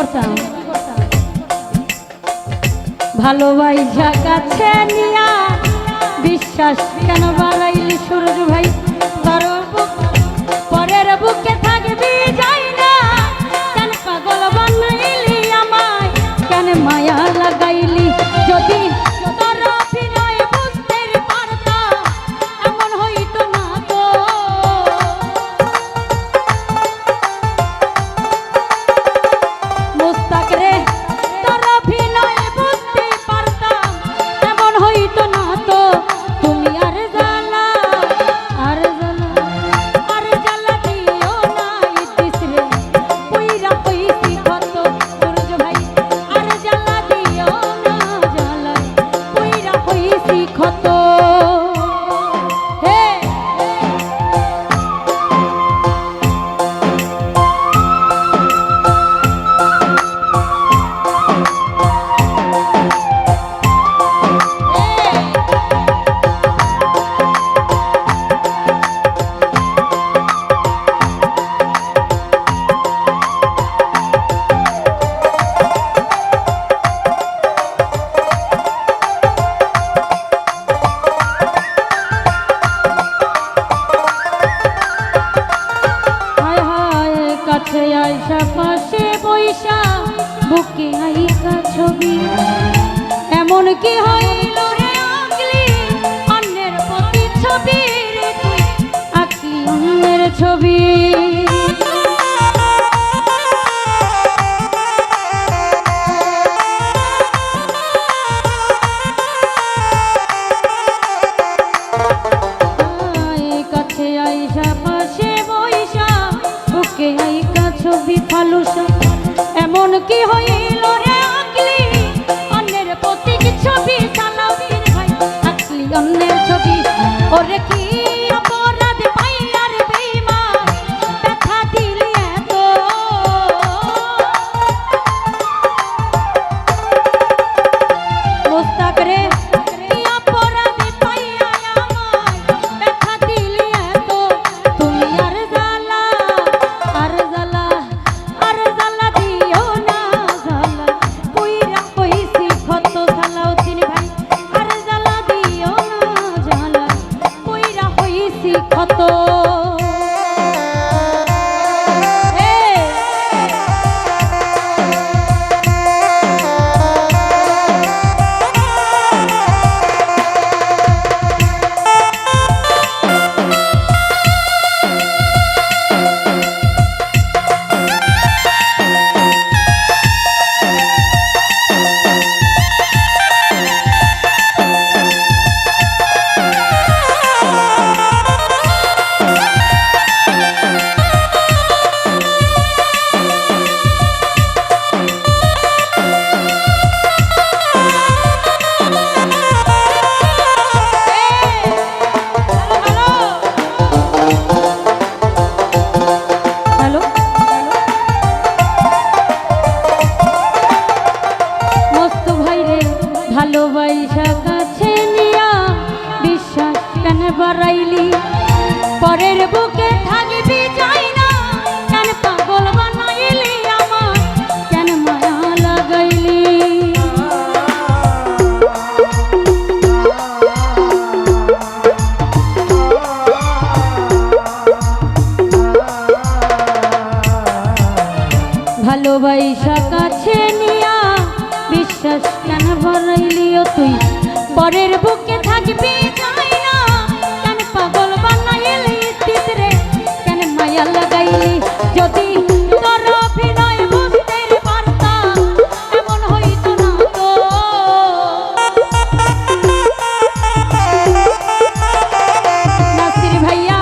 করতাম ভালোবাসা কাছে নিয়া বিশ্বাস কেন বাড়াইলি সূরজ ভাই তোর পরের বুকে থাকবি যাই না কেন পাগল বানাইলি আমায় কেন মায়া লাগাইলি যদি তোর অভিনয় বুঝতে পারতাম এমন হইতো না তো মুস্তাক রে তোর অভিনয় বুঝতে পারতাম এমন হইতো না তো তুমি আর জ্বালা আর জ্বালা আর জ্বালা দিও না ইতিস রে কইরা কইছি কত সূরজ ভাই আর জ্বালা দিও না জ্বালা কইরা কইছি কত হে কাছে আইসা পাশে বইসা বুকে আইকা ছবি এমন কি হইল রে আগলি অন্যের প্রতি ছবি রে তুই আঁকলি অন্যের ছবি কাছে আইসা পাশে বইসা বুকে আইকা ছবি ফালুসা এমন কি হইল রে আগলি অন্যের প্রতীক ছবি চালাও ভাই আকলি অন্যের ছবি ওরে কি অপরাধ পাইয়ার বেঈমান ব্যথা দিলি এত মুস্তাক রে কি অপরাধ পাইয়া আমায় ব্যথা দিলি এত তুমি আর জ্বালা আর জ্বালা আর জ্বালা দিও না জ্বালা কইরা কইছি কত সালাউদ্দিন ভাই আর জ্বালা দিও না জ্বালা কইরা কইছি কত ভালোবাসা কাছে নিয়া বিশ্বাস কেন বাড়াইলি পরের বুকে থাকবি যাই না কেন পাগল বানাইলি আমার কেন মায়া লাগাইলি ভালোবাসা কাছে নিয়া বিশ্বাস কেন বাড়াইলিও তুই পরের বুকে থাকবি যাই না কেন পাগল বানাইলি ইতিস রে কেন মায়া লাগাইলি যদি তোর অভিনয় বুঝতে পারতাম এমন হইতো না তো নাসির ভাইয়া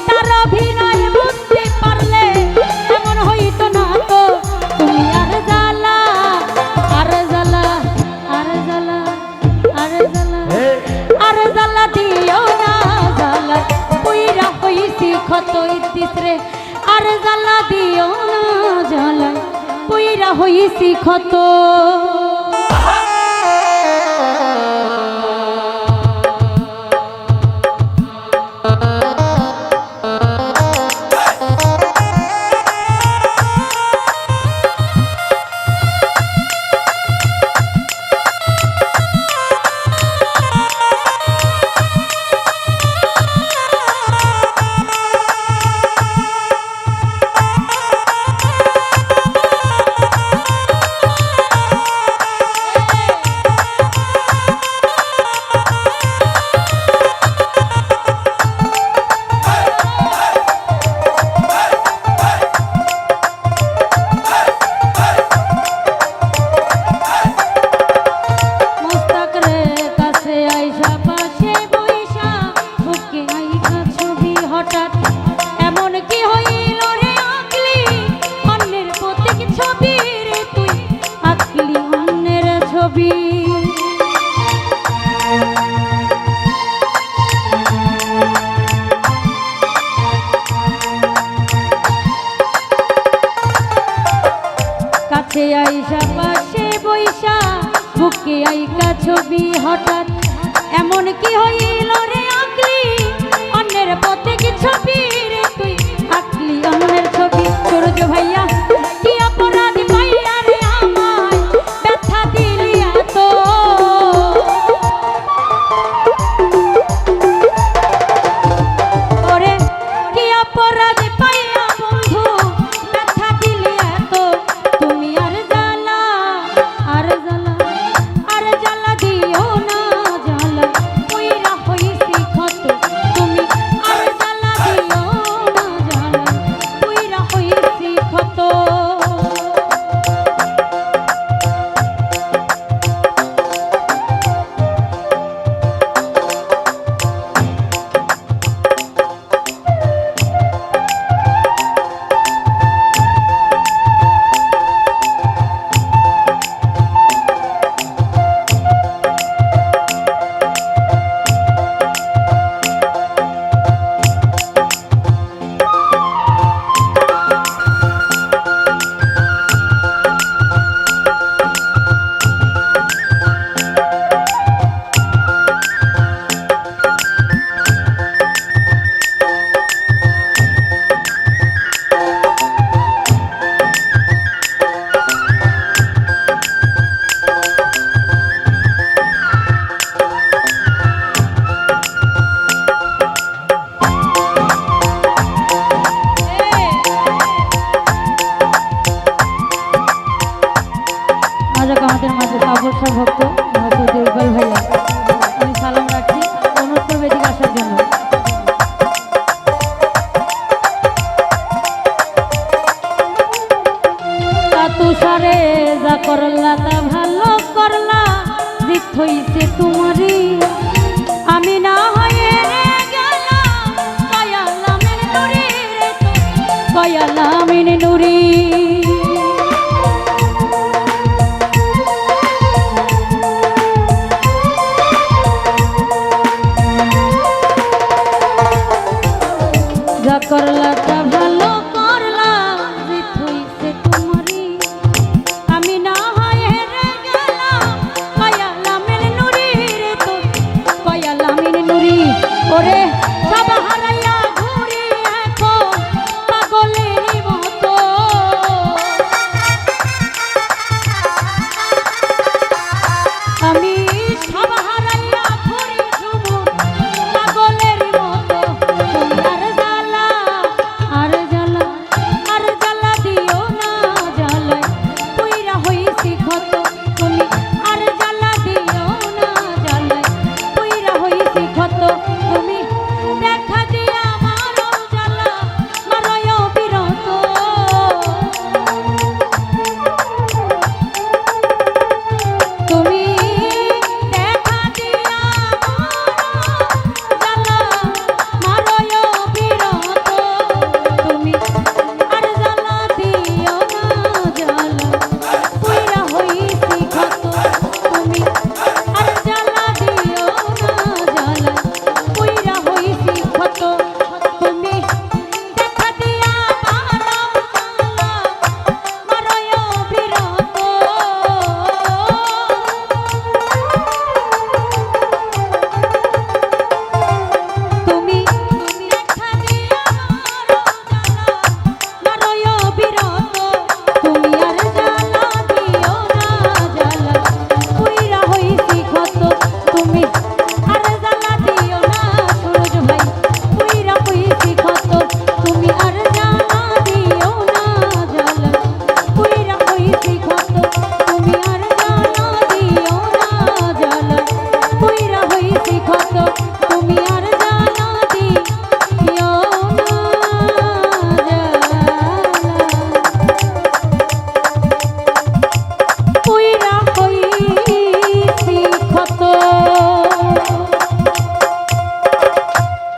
তার অভিনয় বুঝতে পারলে এমন হইতো না তো তুমি আর জ্বালা আর জ্বালা আর জ্বালা আর জ্বালা আর জ্বালা দিও না জ্বালা কইরা কইছি কত ইতিস রে আর জ্বালা দিও না জ্বালা কইরা হইছি কত কাছে আইসা পাশে বৈশা বুকে আইকা ছবি হঠাৎ এমন কি হইল রে আঁকলি অন্যের প্রত্যেক ছবি রে তুই আঁকলি অন্যের ছবি সূর্য ভাইয়া কি অপরাধ পাইয়া রে আমায় ব্যথা দিলি এত ওরে কি অপরাধ পাইয়া বন্ধু ব্যথা দিলি এত তুমি আর জ্বালা আর জ্বালা আর জ্বালা দিও না জ্বালা কইরা হইছি ক্ষত তুমি আর জ্বালা দিও না জ্বালা কইরা হইছি ক্ষত আমাদের মাঝে অবসর ভক্ত হজরত ইকবাল ভাইয়া আমি সালাম রাখছি অনুরোধ করবো এদিকে আসার জন্য তুষারে যা করলা তা ভালো করলা জিত হইছে তোমারই আমি না হয়ে গেলাম কয়ালামের নুরি রে কয়ালামের নুরি যা করলা তা ভালো